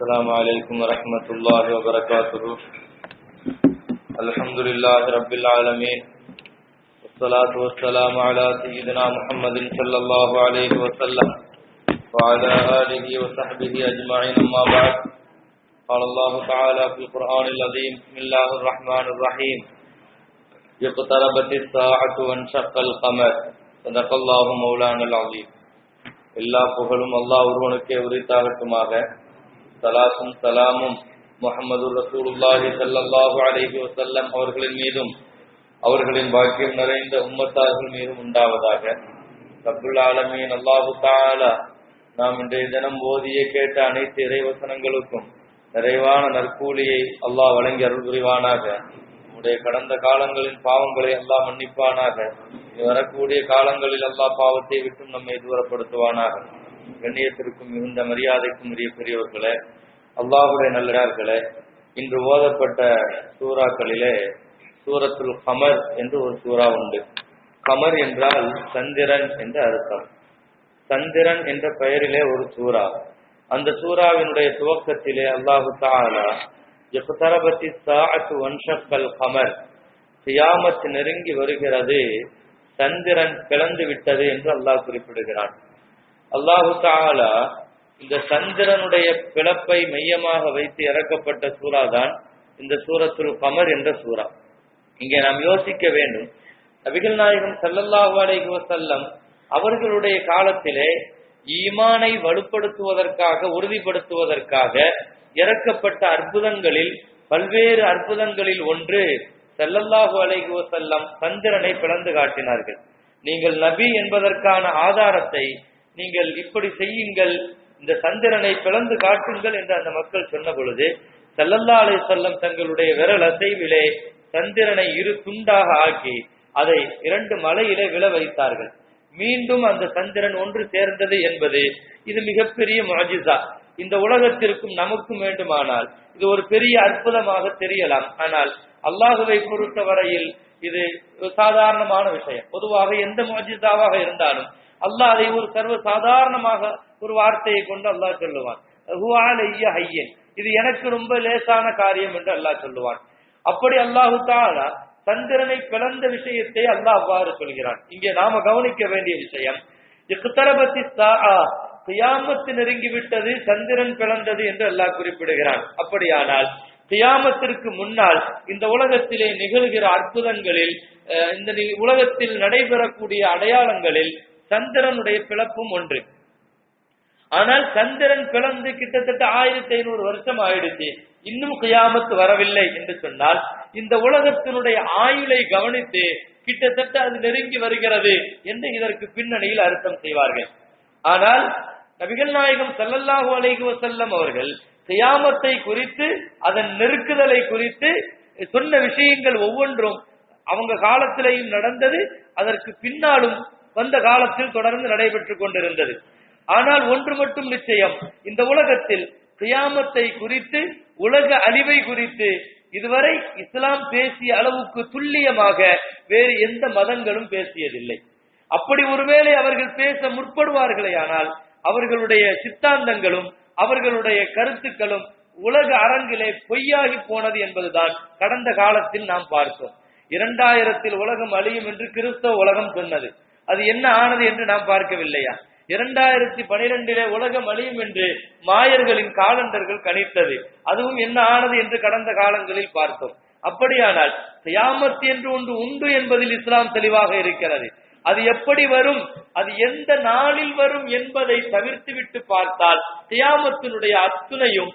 السلام عليكم ورحمة الله وبركاته. الحمد لله رب العالمين، والصلاة والسلام على سيدنا محمد صلى الله عليه وسلم وعلى آله وصحبه أجمعين، أما بعد. قال الله تعالى في القرآن العظيم: بسم الله الرحمن الرحيم. اقتربت الساعة وانشق القمر. صدق الله مولانا العظيم. எல்லா புகழும் அல்லாஹ் ஒருவனுக்கே உரித்தாகட்டுமாக. சலாத்தும் சலாமும் முஹம்மது ரசூலுல்லாஹி ஸல்லல்லாஹு அலைஹி வஸல்லம் அவர்களின் மீதும் அவர்களின் பாக்கியம் நிறைந்த உம்மத்தார்கள் மீதும் உண்டாவதாக. ரப்புல் ஆலமீன் அல்லாஹு தஆலா நாம் இன்றைய தினம் ஓதிய கேட்ட அனைத்து இறைவசனங்களுக்கும் நிறைவான நற்கூலியை அல்லாஹ் வழங்கி அருள் புரிவானாக. நம்முடைய கடந்த காலங்களின் பாவங்களை அல்லாஹ் மன்னிப்பானாக. வரக்கூடிய காலங்களில் அல்லாஹ் பாவத்தை விட்டும் நம்மை தூரப்படுத்துவானாக. கண்ணியத்திற்கும் மிகுந்த மரியாதைக்கும் உரிய பெரியவர்களே, அல்லாஹுடைய நல்லடியார்களே, இன்று ஓதப்பட்ட சூறாக்களிலே சூரத்துல் கமர் என்று ஒரு சூறா உண்டு. கமர் என்றால் சந்திரன் என்ற அர்த்தம். சந்திரன் என்ற பெயரிலே ஒரு சூறா. அந்த சூறாவினுடைய துவக்கத்திலே அல்லாஹு தஆலா இக்தரபத்தி ஸாஅத்து வன்ஷக்கல் கமர், கியாமத் நெருங்கி வருகிறது, சந்திரன் பிளந்து விட்டது என்று அல்லாஹ் குறிப்பிடுகிறான். அல்லாஹு தஆலா இந்த சந்திரனுடைய பிளப்பை மையமாக வைத்து இறக்கப்பட்ட சூறா தான் இந்த சூரத்துல் கமர் என்ற சூறா. இங்கே நாம் யோசிக்க வேண்டும், நபிகள் நாயகம் ஸல்லல்லாஹு அலைஹி வஸல்லம் அவர்களுடைய காலத்திலே ஈமானை வலுப்படுத்துவதற்காக, உறுதிப்படுத்துவதற்காக இறக்கப்பட்ட அற்புதங்களில் பல்வேறு அற்புதங்களில் ஒன்று ஸல்லல்லாஹு அலைஹி வஸல்லம் சந்திரனை பிளந்து காட்டினார்கள். நீங்கள் நபி என்பதற்கான ஆதாரத்தை நீங்கள் இப்படி செய்யுங்கள், இந்த சந்திரனை பிளந்து காட்டுங்கள் என்று அந்த மக்கள் சொன்ன பொழுது ஸல்லல்லாஹு அலைஹி வஸல்லம் தங்களுடைய விரல் அசைவிலே சந்திரனை இரு துண்டாக ஆக்கி அதை இரண்டு மலையிலே விழ வைத்தார்கள். மீண்டும் அந்த சந்திரன் ஒன்று சேர்ந்தது என்பது இது மிகப்பெரிய முஅஜிஸா. இந்த உலகத்திற்கும் நமக்கும் வேண்டுமானால் இது ஒரு பெரிய அற்புதமாக தெரியலாம். ஆனால் அல்லாஹுவை பொறுத்தவரையில் இது சாதாரணமான விஷயம். பொதுவாக எந்த முஅஜிஸாவாக இருந்தாலும் அல்லாஹ் அதை ஒரு சர்வ சாதாரணமாக ஒரு வார்த்தையை கொண்டு அல்லாஹ் சொல்லுவான், இது எனக்கு ரொம்ப லேசான காரியம் என்று அல்லாஹ் சொல்லுவான். அப்படி அல்லாஹு தஆலா சந்திரனை பிளந்த விஷயத்தை அல்லாஹ் அவ்வாறு சொல்கிறான். இங்கே நாம கவனிக்க வேண்டிய விஷயம், இக்தரபத்தி ஸாஅ, கியாமத் நெருங்கிவிட்டது, சந்திரன் பிளந்தது என்று அல்லாஹ் குறிப்பிடுகிறான். அப்படியானால் கியாமத்திற்கு முன்னால் இந்த உலகத்திலே நிகழ்கிற அற்புதங்களில், இந்த உலகத்தில் நடைபெறக்கூடிய அடையாளங்களில் சந்திரனுடைய பிளப்பும் ஒன்று. ஆனால் சந்திரன் பிளந்து கிட்டத்தட்ட 1500 வருஷம் ஆயிடுச்சு, இன்னும் கியாமத் வரவில்லை என்று சொன்னால் இந்த உலகத்தினுடைய ஆயுளை கவனித்து கிட்டத்தட்ட அது நெருங்கி வருகிறது என்று இதற்கு பின்னணியில் அர்த்தம் செய்வார்கள். ஆனால் நபிகள் நாயகம் ஸல்லல்லாஹு அலைஹி வஸல்லம் அவர்கள் கியாமத்தை குறித்து, அதன் நெருக்குதலை குறித்து சொன்ன விஷயங்கள் ஒவ்வொன்றும் அவங்க காலத்திலேயும் நடந்தது, அதற்கு பின்னாலும் வந்த காலத்தில் தொடர்ந்து நடைபெற்றுக் கொண்டிருந்தது. ஆனால் ஒன்று மட்டும் நிச்சயம், இந்த உலகத்தில் கியாமத்தை குறித்து, உலக அழிவை குறித்து இதுவரை இஸ்லாம் பேசிய அளவுக்கு துல்லியமாக வேறு எந்த மதங்களும் பேசியதில்லை. அப்படி ஒருவேளை அவர்கள் பேச முற்படுவார்களே ஆனால் அவர்களுடைய சித்தாந்தங்களும் அவர்களுடைய கருத்துக்களும் உலக அரங்கிலே பொய்யாகி போனது என்பதுதான் கடந்த காலத்தில் நாம் பார்த்தோம். 2000 உலகம் அழியும் என்று கிறிஸ்தவ உலகம் சொன்னது. அது என்ன ஆனது என்று நாம் பார்க்கவில்லையா? 2012 உலகம் அழியும் என்று மாயர்களின் காலண்டர்கள் கணித்தது. அதுவும் என்ன ஆனது என்று கடந்த காலங்களில் பார்த்தோம். அப்படியானால் கியாமத் என்று ஒன்று உண்டு என்பதில் இஸ்லாம் தெளிவாக இருக்கிறது. அது எப்படி வரும், அது எந்த நாளில் வரும் என்பதை தவிர்த்து விட்டு பார்த்தால் கியாமத்தினுடைய அத்துணையும்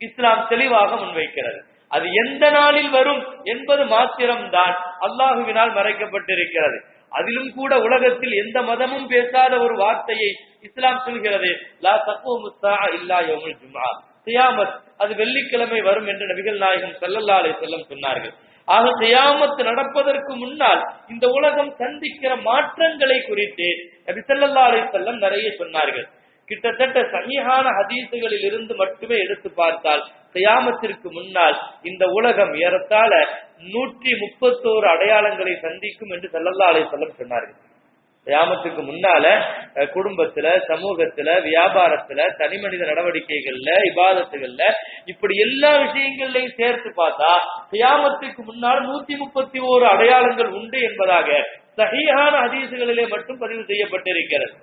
இஸ்லாம் தெளிவாக முன்வைக்கிறது. அது எந்த நாளில் வரும் என்பது மாத்திரம்தான் அல்லாஹுவினால் மறைக்கப்பட்டிருக்கிறது. அதிலும் கூட உலகத்தில் எந்த மதமும் பேசாத ஒரு வார்த்தையை இஸ்லாம் சொல்கிறது, லா தக்கூமு ஸாஅ இல்லா யௌமுல் ஜும்ஆ, கியாமத் அது வெள்ளிக்கிழமை வரும் என்று நபிகள் நாயகம் ஸல்லல்லாஹு அலைஹி வஸல்லம் சொன்னார்கள். ஆக கியாமத் நடப்பதற்கு முன்னால் இந்த உலகம் சந்திக்கிற மாற்றங்களை குறித்து நபி ஸல்லல்லாஹு அலைஹி வஸல்லம் நிறைய சொன்னார்கள். கிட்டத்தட்ட சஹீஹான ஹதீசுகளில் இருந்து மட்டுமே எடுத்து பார்த்தால் கியாமத்திற்கு முன்னால் இந்த உலகம் ஏறத்தாழ 131 அடையாளங்களை சந்திக்கும் என்று ஸல்லல்லாஹு அலைஹி வஸல்லம் சொன்னார்கள். கியாமத்துக்கு முன்னால குடும்பத்துல, சமூகத்துல, வியாபாரத்துல, தனி மனித நடவடிக்கைகள்ல, இபாதத்துகள்ல, இப்படி எல்லா விஷயங்களையும் சேர்த்து பார்த்தா கியாமத்துக்கு முன்னால் 131 அடையாளங்கள் உண்டு என்பதாக சஹீஹான ஹதீசுகளிலே மட்டும் பதிவு செய்யப்பட்டிருக்கிறது.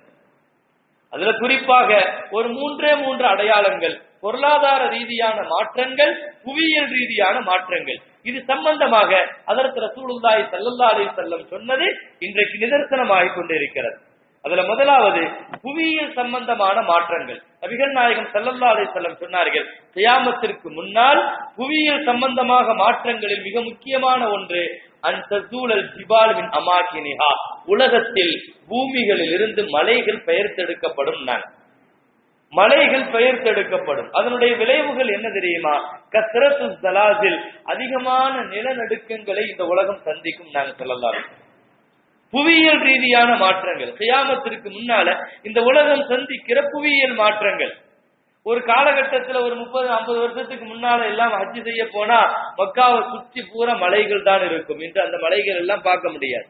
அதுல குறிப்பாக ஒரு 3 அடையாளங்கள், பொருளாதார ரீதியான மாற்றங்கள், புவியியல் ரீதியான மாற்றங்கள். இது சம்பந்தமாக ஹஜ்ரத் ரசூலுல்லாஹி ஸல்லல்லாஹு அலைஹி வஸல்லம் சொன்னது இன்றைக்கு நிதர்சனமாகிக் கொண்டிருக்கிறது. அதுல முதலாவது புவியியல் சம்பந்தமான மாற்றங்கள். நபிகள் நாயகம் ஸல்லல்லாஹு அலைஹி வஸல்லம் சொன்னார்கள், கியாமத்திற்கு முன்னால் புவியியல் சம்பந்தமாக மாற்றங்களில் மிக முக்கியமான ஒன்று அன்தசூலல் ஜிபால் மின் அமாகினிஹா, உலகத்தில் பூமிகளில் இருந்து மலைகள் பெயர்த்தெடுக்கப்படும். மலைகள் பெயர்த்தெடுக்கப்படும். அதனுடைய விளைவுகள் என்ன தெரியுமா? கஸ்ரத்து ஸலாசில், அதிகமான நிலநடுக்கங்களை இந்த உலகம் சந்திக்கும். நாங்கள் சொல்லலாம் புவியியல் ரீதியான மாற்றங்கள். கியாமத்திற்கு முன்னால இந்த உலகம் சந்திக்கிற புவியியல் மாற்றங்கள். ஒரு காலகட்டத்தில் ஒரு 30-50 வருஷத்துக்கு முன்னால எல்லாம் ஹஜ் செய்ய போனா மக்காவை சுற்றி பூரா மலைகள் தான் இருக்கும். இன்று அந்த மலைகள் எல்லாம் பார்க்க முடியாது.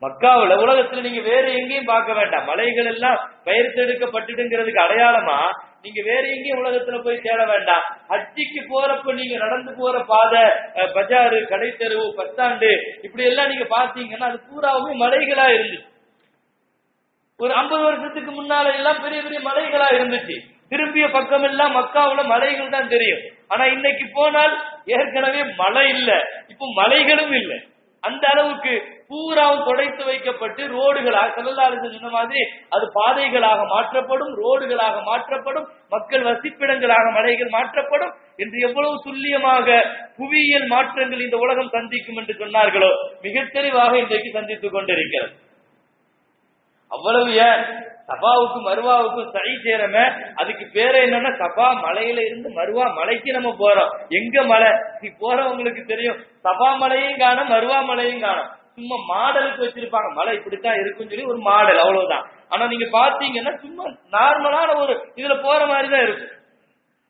மக்காவுல உலகத்துல நீங்க வேற எங்கேயும் பார்க்க வேண்டாம். மலைகள் எல்லாம் பெயர்த்தெடுக்கப்பட்டுங்கிறதுக்கு அடையாளமா நீங்க வேற எங்கேயும் உலகத்துல போய் தேட வேண்டாம். ஹஜ்ஜிக்கு போறப்ப நீங்க நடந்து போற பாதை, பஜாரு, கடைத்தெருவு, பத்தாண்டு, இப்படி எல்லாம் நீங்க பாத்தீங்கன்னா அது பூராவுமே மலைகளா இருந்துச்சு. ஒரு 50 வருஷத்துக்கு முன்னால எல்லாம் பெரிய பெரிய மலைகளா இருந்துச்சு. திரும்பிய பக்கம் எல்லாம் மக்காவுல மலைகள் தான் தெரியும். ஆனா இன்னைக்கு போனால் ஏற்கனவே மழை இல்ல, இப்போ மலைகளும் இல்லை. அந்த அளவுக்கு பூராவும் துடைத்து வைக்கப்பட்டு ரோடுகளாக, ஸல்லல்லாஹு அலைஹி வஸல்லம் சொன்ன மாதிரி அது பாதைகளாக மாற்றப்படும், ரோடுகளாக மாற்றப்படும், மக்கள் வசிப்பிடங்களாக மலைகள் மாற்றப்படும் என்று எவ்வளவு துல்லியமாக புவியியல் மாற்றங்கள் இந்த உலகம் சந்திக்கும் என்று சொன்னார்களோ மிக தெளிவாக இன்றைக்கு சந்தித்துக் கொண்டிருக்கிறது. அவ்வளவு ஏன் சபாவுக்கும் மருவாவுக்கும் சை சேரமே, அதுக்கு பேரு என்னன்னா சபா மலையில இருந்து மருவா மலைக்கு நம்ம போறோம். எங்க மலை போறவங்களுக்கு தெரியும். சபா மலையும் காணும், மருவா மலையும் காணும். சும்மா மாடலுக்கு வச்சிருப்பாங்க, மலை இப்படித்தான் இருக்குன்னு சொல்லி ஒரு மாடல், அவ்வளவுதான். ஆனா நீங்க பாத்தீங்கன்னா சும்மா நார்மலான ஒரு இதுல போற மாதிரிதான் இருக்கும்.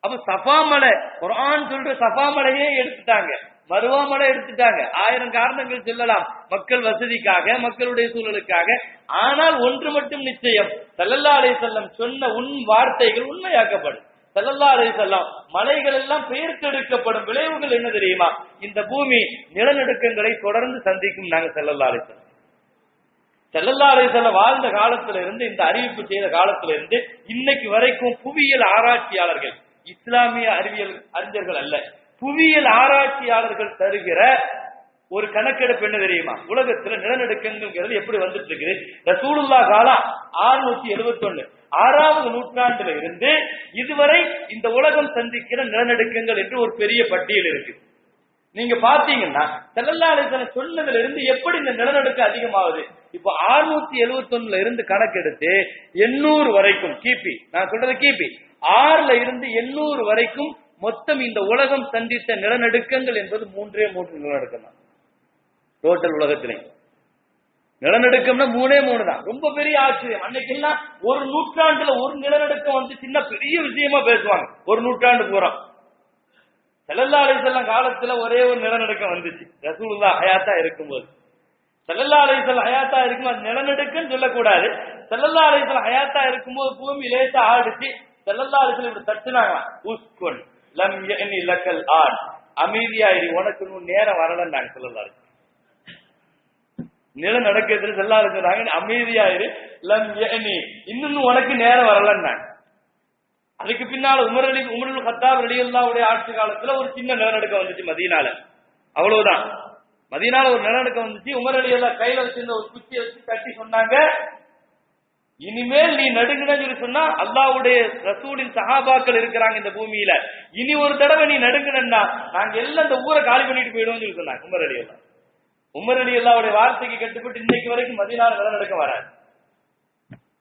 அப்ப சபா மலை, குர்ஆன் சொல்ற சபா மலையே எடுத்துட்டாங்க, மருவா மலை எடுத்துட்டாங்க. 1000 காரணங்கள் சொல்லலாம், மக்கள் வசதிக்காக, மக்களுடைய சூழலுக்காக. ஆனால் ஒன்று மட்டும் நிச்சயம், ஸல்லல்லாஹு அலைஹி வஸல்லம் சொன்ன வார்த்தைகள் உண்மையாக்கப்படும். ஸல்லல்லாஹு அலைஹி வஸல்லம் மலைகள் எல்லாம் பெயர்த்தெடுக்கப்படும். விளைவுகள் என்ன தெரியுமா? இந்த பூமி நிலநடுக்கங்களை தொடர்ந்து சந்திக்கும். நாங்க ஸல்லல்லாஹு அலைஹி வஸல்லம் வாழ்ந்த காலத்துல இருந்து, இந்த அறிவிப்பு செய்த காலத்துல இருந்து இன்னைக்கு வரைக்கும் புவியியல் ஆராய்ச்சியாளர்கள், இஸ்லாமிய அறிவியல் அறிஞர்கள் அல்ல, புவியியல் ஆராய்ச்சியாளர்கள் தருகிற ஒரு கணக்கெடுப்பு என்ன தெரியுமா? உலகத்துல நிலநடுக்கங்கள் எப்படி வந்துட்டு இருக்குது? ரசூலுல்லாஹ் காலம் 671, 6வது நூற்றாண்டுல இருந்து இதுவரை இந்த உலகம் சந்திக்கிற நிலநடுக்கங்கள் என்று ஒரு பெரிய பட்டியல் இருக்கு. நீங்க பாத்தீங்கன்னா ஸல்லல்லாஹு அலைஹி வஸல்லம் சொன்னதுல இருந்து எப்படி இந்த நிலநடுக்கம் அதிகமாகுது. இப்போ 671ல இருந்து கணக்கெடுத்து 800 வரைக்கும், கிபி, நான் சொல்றது கிபி 6ல இருந்து 800 வரைக்கும் மொத்தம் இந்த உலகம் சந்தித்த நிலநடுக்கங்கள் என்பது 3 நிலநடுக்கம் தான். டோட்டல் உலகத்திலே நிலநடுக்கம்னா 3 தான். ரொம்ப பெரிய ஆச்சரியம். அன்னைக்கு எல்லாம் ஒரு நூற்றாண்டுல ஒரு நிலநடுக்கம் வந்து சின்ன பெரிய விஷயமா பேசுவாங்க. ஒரு நூற்றாண்டு பூரா. ஸல்லல்லாஹு அலைஹி வஸல்லம் காலத்துல ஒரே ஒரு நிலநடுக்கம் வந்துச்சு, ரசூலுல்லாஹ் ஹயாத்தா இருக்கும்போது. ஸல்லல்லாஹு அலைஹி வஸல்லம் ஹயாத்தா இருக்கும்போது நிலநடுக்கம் சொல்லக்கூடாது. ஸல்லல்லாஹு அலைஹி வஸல்லம் ஹயாத்தா இருக்கும்போது பூமி லேசா ஆடிச்சு. ஸல்லல்லாஹு அலைஹி வஸல்லம் இப்படி தட்டுனாங்க, உஸ்குன் லம் யனி லக்கல் ஆன், அமைதியாயிரு, உனக்கு இன்னும் நேரம் வரலன்னாங்க. ஸல்லல்லாஹு அலைஹி வஸல்லம் நிலநடுக்கத்துல ஸல்லல்லாஹு அலைஹி வஸல்லம் அமைதியாயிரு, லம் யனி, இன்னும் உனக்கு நேரம் வரலன்னாங்க. அதுக்கு பின்னால உமருல் கத்தாப் ரலியல்லாஹு ஆட்சி காலத்துல ஒரு சின்ன நிலநடுக்கம் வந்துச்சு மதீனால, அவ்வளவுதான். மதீனால ஒரு நிலநடுக்கம் வந்துச்சு. உமர் ரலியல்லாஹு கையில வச்சிருந்த ஒரு குச்சியை வச்சு தட்டி சொன்னாங்க, இனிமேல் நீ நடுங்குன்னு சொல்லி சொன்னா அல்லாஹ்வுடைய ரசூலின் சஹாபாக்கள் இருக்கிறாங்க இந்த பூமியில, இனி ஒரு தடவை நீ நடுங்குனா நாங்க எல்லாம் இந்த ஊரை காலி பண்ணிட்டு போயிடுவோம்னு சொல்லி சொன்னாங்க உமர் ரலியல்லாஹு. உமர் ரலியல்லாஹுடைய வார்த்தைக்கு கட்டுப்பட்டு இன்னைக்கு வரைக்கும் மதீனால நிலநடுக்கம் வராது.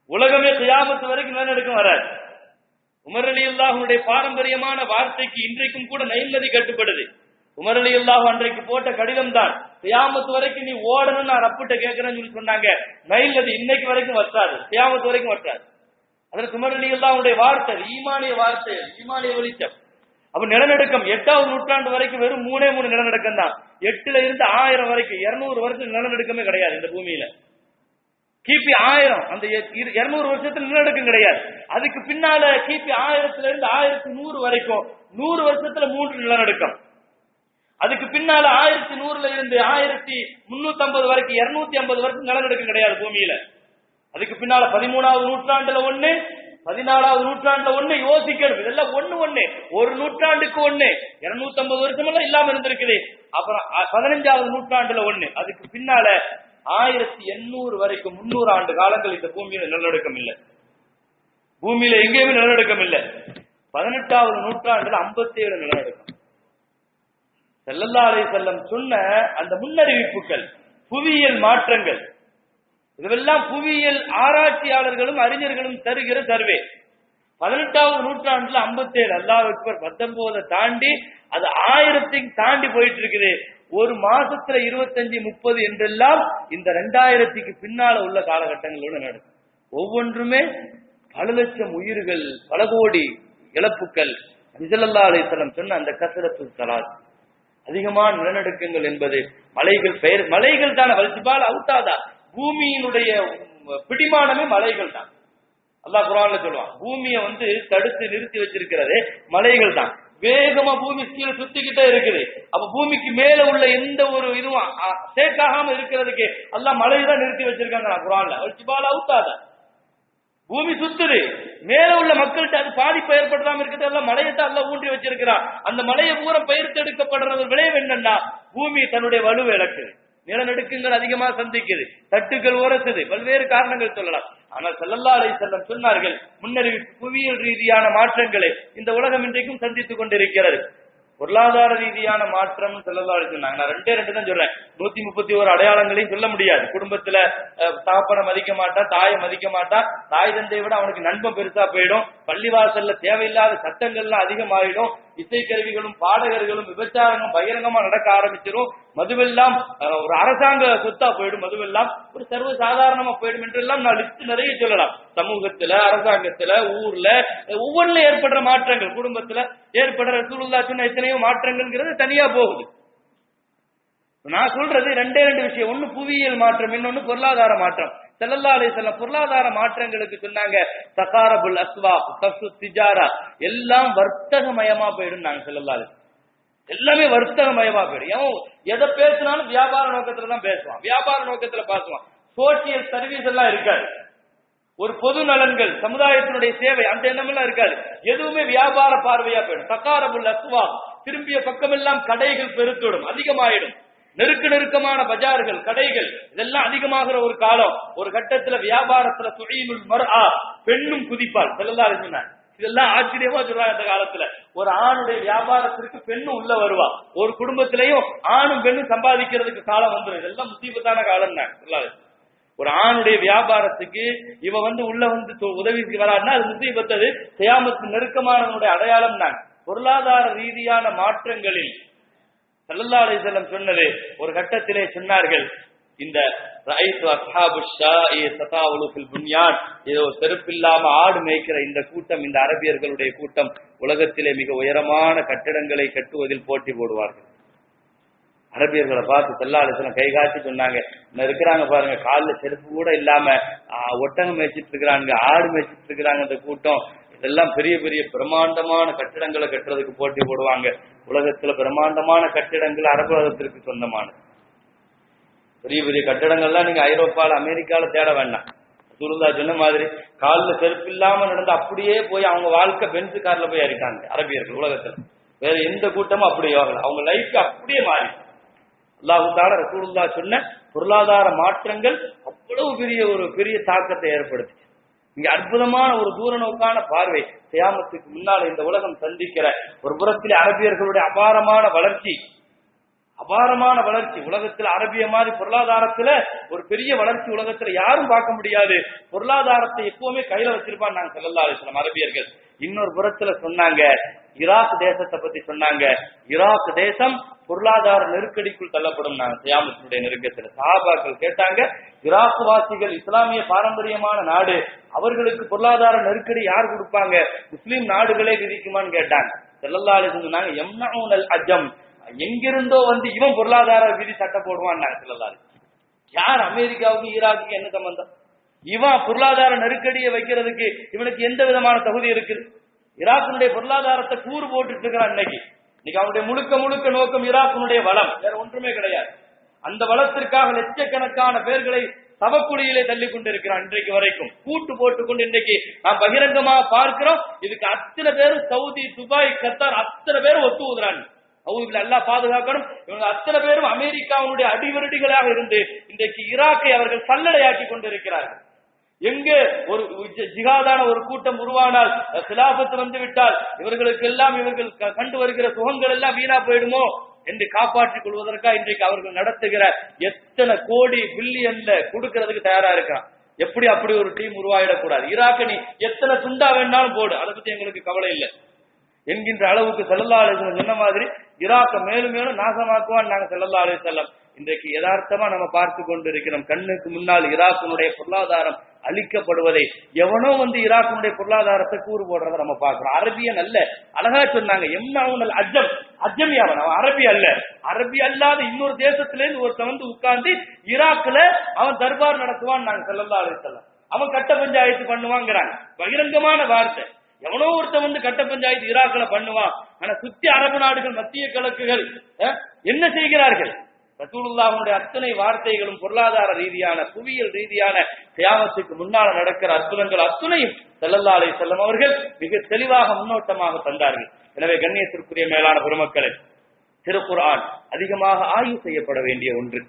உலகமே கியாமத் வரைக்கும் நிலநடுக்கம் வராது. உமர் ரலியல்லாஹுடைய பாரம்பரியமான வார்த்தைக்கு இன்றைக்கும் கூட நைல் நதி கட்டுப்படுது. உமர் ரலியல்லாஹு அன்றைக்கு போட்ட கடிதம் தான், கியாமத் வரைக்கும் நீ ஓடணும் நான் ரப்பிட்ட கேட்கிறேன்னு சொல்லி சொன்னாங்க. நைல் நதி இன்னைக்கு வரைக்கும் வற்றாது, கியாமத் வரைக்கும் வற்றாது. அதற்கு உமர் ரலியல்லாஹுடைய வார்த்தை ஈமானிய வார்த்தை, ஈமானிய வெளிச்சம். அப்ப நிலநடுக்கம் 8வது நூற்றாண்டு வரைக்கும் வெறும் 3 நிலநடுக்கம் தான். 8ல இருந்து 1000 வரைக்கும் 200 வருஷம் நிலநடுக்கமே கிடையாது இந்த பூமியில. கிபி 1000 அந்த 200 வருஷத்துல நிலநடுக்கம் கிடையாது. அதுக்கு பின்னால கிபி 1000 இருந்து 1100 வரைக்கும் 100 வருஷத்துல 3 நிலநடுக்கம். அதுக்கு பின்னால 1100 இருந்து 1350 வரைக்கும் 250 வருஷம் நிலநடுக்கம் கிடையாது பூமியில. அதுக்கு பின்னால 13வது நூற்றாண்டுல 1, 14வது நூற்றாண்டுல 1. யோசிக்கணும், இதெல்லாம் ஒண்ணு ஒரு நூற்றாண்டுக்கு 1, 250 வருஷம் எல்லாம் இல்லாம இருந்திருக்குது. அப்புறம் 15வது நூற்றாண்டுல 1. அதுக்கு பின்னால 1800 வரைக்கும் 300 ஆண்டு காலங்கள் இந்த பூமியில நிலநடுக்கம் இல்லை. பூமியில எங்கேயுமே நிலநடுக்கம் இல்லை. 18வது நூற்றாண்டுல 57 நிலநடுக்கம். ஸல்லல்லாஹு அலைஹி வஸல்லம் சொன்ன அந்த முன்னறிவிப்புகள், புவியியல் மாற்றங்கள், இதுவெல்லாம் புவியியல் ஆராய்ச்சியாளர்களும் அறிஞர்களும் தருகிற சர்வே. 18வது நூற்றாண்டுல 57, அல்லாஹ் அக்பர், 19 தாண்டி அது 1000 தாண்டி போயிட்டு இருக்குது. ஒரு மாசத்துல 25, 30 என்றெல்லாம் இந்த 2000க்கு பின்னால உள்ள காலகட்டங்களோட நடக்கும். ஒவ்வொன்றுமே பல லட்சம் உயிர்கள், பல கோடி இழப்புகள். ஸல்லல்லாஹு அலைஹி வஸல்லம் சொன்ன அந்த கஸரத்து ஸலாத், அதிகமான நிலநடுக்கங்கள் என்பது மலைகள் தானே. வல்ஜிபால் அவுத்தாதா, பூமியினுடைய பிடிமானமே மலைகள் தான். அல்லாஹ் குர்ஆன்ல சொல்லுவான், பூமியை தடுத்து நிறுத்தி வச்சிருக்கிறது மலைகள் தான். வேகமா பூமி கீழே சுத்திக்கிட்டே இருக்குது. அப்ப பூமிக்கு மேல உள்ள எந்த ஒரு இதுவும் சேக்காகாம இருக்கிறதுக்கு அல்லாஹ் மலையை தான் நிறுத்தி வச்சிருக்காங்க குர்ஆன்ல. வல்ஜிபால் அவுத்தாதா, பூமி சுத்துது, மேல உள்ள மக்கள்கிட்ட அது பாதிப்பு ஏற்படுத்தாம இருக்கிறது எல்லாம் மலையத்தான் எல்லாம் ஊன்றி வச்சிருக்கிறான். அந்த மலையை பூரா பயிர்த்தெடுக்கப்படுறது விளைவு என்னன்னா, பூமி தன்னுடைய வலுவை இழக்குது, நிலநடுக்கங்கள் அதிகமாக சந்திக்குது, தட்டுகள் உரசுது, பல்வேறு காரணங்கள் சொல்லலாம். ஆனால் ஸல்லல்லாஹு அலைஹி வஸல்லம் சொன்னார்கள், முன்னறிவிப்பு புவியியல் ரீதியான மாற்றங்களை இந்த உலகம் இன்றைக்கும் சந்தித்துக் கொண்டிருக்கிறது. பொருளாதார ரீதியான மாற்றம் ஸல்லல்லாஹு அலைஹி சொன்னாங்க. நான் 2 தான் சொல்றேன், 131 அடையாளங்களையும் சொல்ல முடியாது. குடும்பத்துல தகப்பனை மதிக்க மாட்டான், தாயை மதிக்க மாட்டான், தாய் தந்தையை விட அவனுக்கு நண்பன் பெருசா போயிடும், பள்ளிவாசல்ல தேவையில்லாத சட்டங்கள்லாம் அதிகமாயிடும், இசைக்கருவிகளும் பாடகர்களும் விபச்சாரங்களும் பகிரங்கமா நடக்க ஆரம்பிச்சிடும், மதுவெல்லாம் ஒரு அரசாங்க சொத்தா போயிடும், மதுவெல்லாம் ஒரு சர்வ சாதாரணமா போயிடும் என்றெல்லாம் நான் லிஸ்ட் நிறைய சொல்லலாம். சமூகத்துல, அரசாங்கத்துல, ஊர்ல ஒவ்வொன்றுல ஏற்படுற மாற்றங்கள், குடும்பத்துல ஏற்படுற ரசூலுல்லாஹ் சொன்ன எத்தனையோ மாற்றங்கள்ங்கிறது தனியா போகுது. நான் சொல்றது 2 விஷயம். ஒன்னு புவியியல் மாற்றம், இன்னொன்னு பொருளாதார மாற்றம். ஸல்லல்லாஹு அலைஹி வஸல்லம் பொருளாதார மாற்றங்களுக்கு சொன்னாங்க, தகாரபுல் அஸ்வாக், தஃசு திஜாரா, எல்லாம் வர்த்தகமயமா போயிடும். நாங்க ஸல்லல்லாஹு அலைஹி வஸல்லம் எல்லாமே வர்த்தகமயமா போயிடும். எதை பேசினாலும் வியாபார நோக்கத்துல தான் பேசுவான், வியாபார நோக்கத்துல பேசுவான். சோசியல் சர்வீஸ் எல்லாம் இருக்காது, ஒரு பொது நலன்கள், சமுதாயத்தினுடைய சேவை, அந்த எண்ணமெல்லாம் இருக்காது. எதுவுமே வியாபார பார்வையா போயிடும். தகாரபுல் அஸ்வாக், திரும்பிய பக்கமெல்லாம் கடைகள் பெருத்துடும், அதிகமாயிடும். நெருக்கமான பஜார்கள், கடைகள் இதெல்லாம் அதிகமாகிற ஒரு காலம். ஒரு கட்டத்துல வியாபாரத்துல துஈனுல் மர்ஆ, பெண்ணும் குதிப்பால். ஸல்லல்லாஹு அலைஹி வஸல்லம் இதெல்லாம் ஆச்சரியமா சொல்றாங்க. அந்த காலத்துல ஒரு ஆணுடைய வியாபாரத்திற்கு பெண்ணும் உள்ள வருவா. ஒரு குடும்பத்திலையும் ஆணும் பெண்ணும் சம்பாதிக்கிறதுக்கு காலம் வந்துடும். இதெல்லாம் முசீபத்தான காலம் தான். ஒரு ஆணுடைய வியாபாரத்துக்கு இவ உள்ள உதவிக்கு வரான்னா அது முசீபத்தது, கியாமத்து நெருக்கமானவனுடைய அடையாளம் தான். பொருளாதார ரீதியான மாற்றங்களில் ஸல்லல்லாஹு அலைஹி வஸல்லம் சொன்னது, ஒரு கட்டத்திலே சொன்னார்கள், இந்த ரஐது அஸ்ஹாபு ஷாஇ ததாவுலு ஃபில் புன்யான், ஏதோ செருப்பில்லாம ஆடு மேய்க்கிற இந்த கூட்டம், இந்த அரபியர்களுடைய கூட்டம் உலகத்திலே மிக உயரமான கட்டிடங்களை கட்டுவதில் போட்டி போடுவார்கள். அரபியர்களை பார்த்து ஸல்லல்லாஹு அலைஹி வஸல்லம் கை காட்டி சொன்னாங்க, இருக்கிறாங்க பாருங்க, காலில் செருப்பு கூட இல்லாம ஒட்டகம் மேய்ச்சிட்டு இருக்கிறாங்க, ஆடு மேய்ச்சிட்டு இருக்கிறாங்க, இந்த கூட்டம் இதெல்லாம் பெரிய பெரிய பிரம்மாண்டமான கட்டிடங்களை கட்டுறதுக்கு போட்டி போடுவாங்க. உலகத்துல பிரம்மாண்டமான கட்டிடங்கள் அரபு உலகத்திற்கு சொந்தமானது. பெரிய பெரிய கட்டிடங்கள்லாம் நீங்க ஐரோப்பால, அமெரிக்கால தேட வேண்டாம். ரசூலுல்லாஹ் சொன்ன மாதிரி காலில் செருப்பு இல்லாம நடந்து அப்படியே போய் அவங்க வாழ்க்கை பென்ஸ் கார்ல போய் ஏறிட்டாங்க அரபியர்கள். உலகத்துல வேற எந்த கூட்டமும் அப்படி யோகல, அவங்க லைஃப் அப்படியே மாறி. அல்லாஹ் தஆலா ரசூலுல்லாஹ் சொன்ன பொருளாதார மாற்றங்கள் அவ்வளவு பெரிய தாக்கத்தை ஏற்படுத்தி. இங்க அற்புதமான ஒரு தூர நோக்கான பார்வை. கியாமத்துக்கு முன்னால இந்த உலகம் சந்திக்கிற ஒரு புறத்திலே அரபியர்களுடைய அபாரமான வளர்ச்சி, உலகத்துல அரபிய மாதிரி பொருளாதாரத்துல ஒரு பெரிய வளர்ச்சி உலகத்துல யாரும் பார்க்க முடியாது. பொருளாதாரத்தை எப்பவுமே கையில வச்சிருப்பான் நாங்க ஸல்லல்லாஹு அலைஹி வஸல்லம் அரபியர்கள். இன்னொரு புறத்துல சொன்னாங்க, ஈராக் தேசத்தை பத்தி சொன்னாங்க, ஈராக் தேசம் பொருளாதார நெருக்கடிக்குள் தள்ளப்படும். நாங்க கியாமத்துடைய நெருக்கத்துல சஹாபாக்கள் கேட்டாங்க, ஈராக் வாசிகள் இஸ்லாமிய பாரம்பரியமான நாடு, அவர்களுக்கு பொருளாதார நெருக்கடி யார் கொடுப்பாங்க, முஸ்லீம் நாடுகளே விதிக்குமான்னு கேட்டாங்க. ஸல்லல்லாஹு அலைஹி வஸல்லம் சொன்னாங்க, யம்னஊனல் அஜம், எங்கிருந்தோ இவன் பொருளாதார விதி சட்டம் போடுவான். ஸல்லல்லாஹு அலைஹி வஸல்லம் யார், அமெரிக்காவுக்கு ஈராக்குக்கு என்ன சம்பந்தம்? இவன் பொருளாதார நெருக்கடியை வைக்கிறதுக்கு இவனுக்கு எந்த விதமான தகுதி இருக்குது? ஈராக்கினுடைய பொருளாதாரத்தை கூறு போட்டுட்டு இருக்கிறான். இன்னைக்கு அவனுடைய முழுக்க நோக்கம் ஈராக்கினுடைய வளம், வேற ஒன்றுமே கிடையாது. அந்த வளத்திற்காக லட்சக்கணக்கான பேர்களை சவக்குழியிலே தள்ளி கொண்டிருக்கிறான். இன்றைக்கு வரைக்கும் கூட்டு போட்டுக்கொண்டு இன்றைக்கு நாம் பகிரங்கமாக பார்க்கிறோம். இதுக்கு அத்தனை பேரும் சவுதி, துபாய், கத்தார் அத்தனை பேரும் ஒத்து ஊதுறாங்க. அவங்க அல்லாஹ் பாதுகாக்கணும். இவங்க அத்தனை பேரும் அமெரிக்காவுடைய அடிவருடிகளாக இருந்து இன்றைக்கு ஈராக்கை அவர்கள் சல்லடையாக்கி கொண்டிருக்கிறார்கள். எங்க ஒரு ஜிகாதான ஒரு கூட்டம் உருவானால், கிலாபத்து வந்து விட்டால் இவர்களுக்கு எல்லாம் இவர்கள் கண்டு வருகிற சுகங்கள் எல்லாம் வீணா போயிடுமோ என்று காப்பாற்றிக் கொள்வதற்காக இன்றைக்கு அவர்கள் நடத்துகிற எத்தனை கோடி பில்லியன்ல கொடுக்கிறதுக்கு தயாரா இருக்கிறான். அப்படி ஒரு டீம் உருவாயிடக்கூடாது. ஈராக்க நீ எத்தனை துண்டா வேணாலும் போடு, அதை பத்தி எங்களுக்கு கவலை இல்லை என்கின்ற அளவுக்கு ஸல்லல்லாஹு அலைஹி வஸல்லம் சொன்ன மாதிரி ஈராக்க மேலும் மேலும் நாசமாக்குவான் நாங்க ஸல்லல்லாஹு அலைஹி வஸல்லம். இன்றைக்கு யதார்த்தமா நம்ம பார்த்து கொண்டிருக்கிறோம். கண்ணுக்கு முன்னால் ஈராக்கினுடைய பொருளாதாரம் அழிக்கப்படுவதை எவனோ வந்து ஈராக்கினுடைய பொருளாதாரத்தை கூறு போடுறத நம்ம பார்க்கிறோம். அரபியன் அல்ல, அழகா சொன்னாங்க, எம்னாவுனல் அஜம், அஜமி அவன் அரபி அல்ல. அரபி அல்லாத இன்னொரு தேசத்திலேருந்து ஒருத்தன் வந்து உட்கார்ந்து ஈராக்ல அவன் தர்பார் நடத்துவான் நாங்க ஸல்லல்லாஹு அலைஹி வஸல்லம். அவன் கட்ட பஞ்சாயத்து பண்ணுவாங்கிறாங்க. பகிரங்கமான வார்த்தை. எவனோ ஒருத்தன் வந்து கட்ட பஞ்சாயத்து ஈராக்ல பண்ணுவான். ஆனா சுத்தி அரபு நாடுகள், மத்திய கிழக்குகள் என்ன செய்கிறார்கள்? ரசூலுல்லாஹ்வுடைய அத்தனை வார்த்தைகளும் பொருளாதார ரீதியான, புவியியல் ரீதியான கியாமத்துக்கு முன்னால நடக்கிற அற்புதங்கள் அத்தனையும் ஸல்லல்லாஹு அலைஹி வஸல்லம் அவர்கள் மிக தெளிவாக முன்னோட்டமாக தந்தார்கள். எனவே கண்ணியத்திற்குரிய மேலான பெருமக்களே, திருக்குர்ஆன் அதிகமாக ஆய்வு செய்யப்பட வேண்டிய ஒன்று.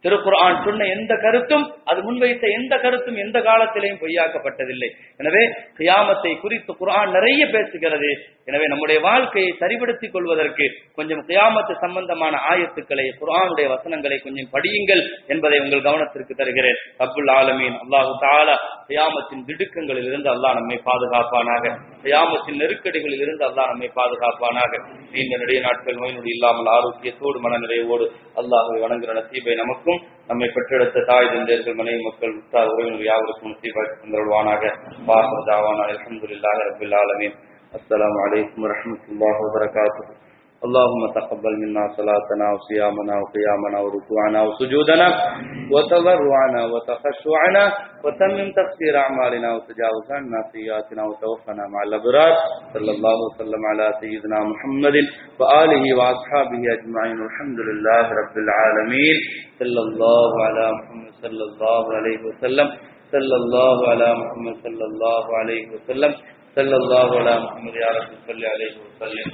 திருக்குர்ஆன் சொன்ன எந்த கருத்தும், அது முன்வைத்த எந்த கருத்தும் எந்த காலத்திலேயும் பொய்யாக்கப்பட்டதில்லை. எனவே கியாமத்தை குறித்து குர்ஆன் நிறைய பேசுகிறது. எனவே நம்முடைய வாழ்க்கையை சரிபடுத்திக் கொள்வதற்கு கொஞ்சம் கியாமத்து சம்பந்தமான ஆயத்துக்களை, குர்ஆனுடைய வசனங்களை கொஞ்சம் படியுங்கள் என்பதை உங்கள் கவனத்திற்கு தருகிறேன். ரப்புல் ஆலமீன் அல்லாஹ் தஆலா கியாமத்தின் திடுக்கங்களில் இருந்து அல்லாஹ் நம்மை பாதுகாப்பானாக. கியாமத்தின் நெருக்கடிகளில் இருந்து அல்லாஹ் நம்மை பாதுகாப்பானாக. நீண்ட நெடிய நாட்கள் நோய் நொடி இல்லாமல் ஆரோக்கியத்தோடு மனநிறைவோடு அல்லாஹ்வை வணங்குகிற நசீபை நமக்கும், நம்மை பெற்றெடுத்த தாய் தந்தையர்கள், மனைவி மக்கள், உற்றார் உறவினர் யாவருக்கும் நசீபாக்கி தந்தருள்வானாக. வாஹிர் தஅவானா அல்ஹம்துலில்லாஹி ரப்பில் ஆலமீன். அஸ்ஸலாமு அலைக்கும் வரஹ்மத்துல்லாஹி வபரகாத்துஹு. اللهم تقبل منا صلاتنا وصيامنا وقيامنا وركوعنا وسجودنا وتضرعنا وتخشعنا وتمم تقصير أعمالنا وتجاوز عنا سيئاتنا وتوفنا مع الأبرار. صلى الله وسلم على سيدنا محمد وآله وأصحابه أجمعين. الحمد لله رب العالمين. صلى الله على محمد صلى الله عليه وسلم. صلى الله على محمد صلى الله عليه وسلم. صلى الله على محمد يا رب صل عليه وسلم.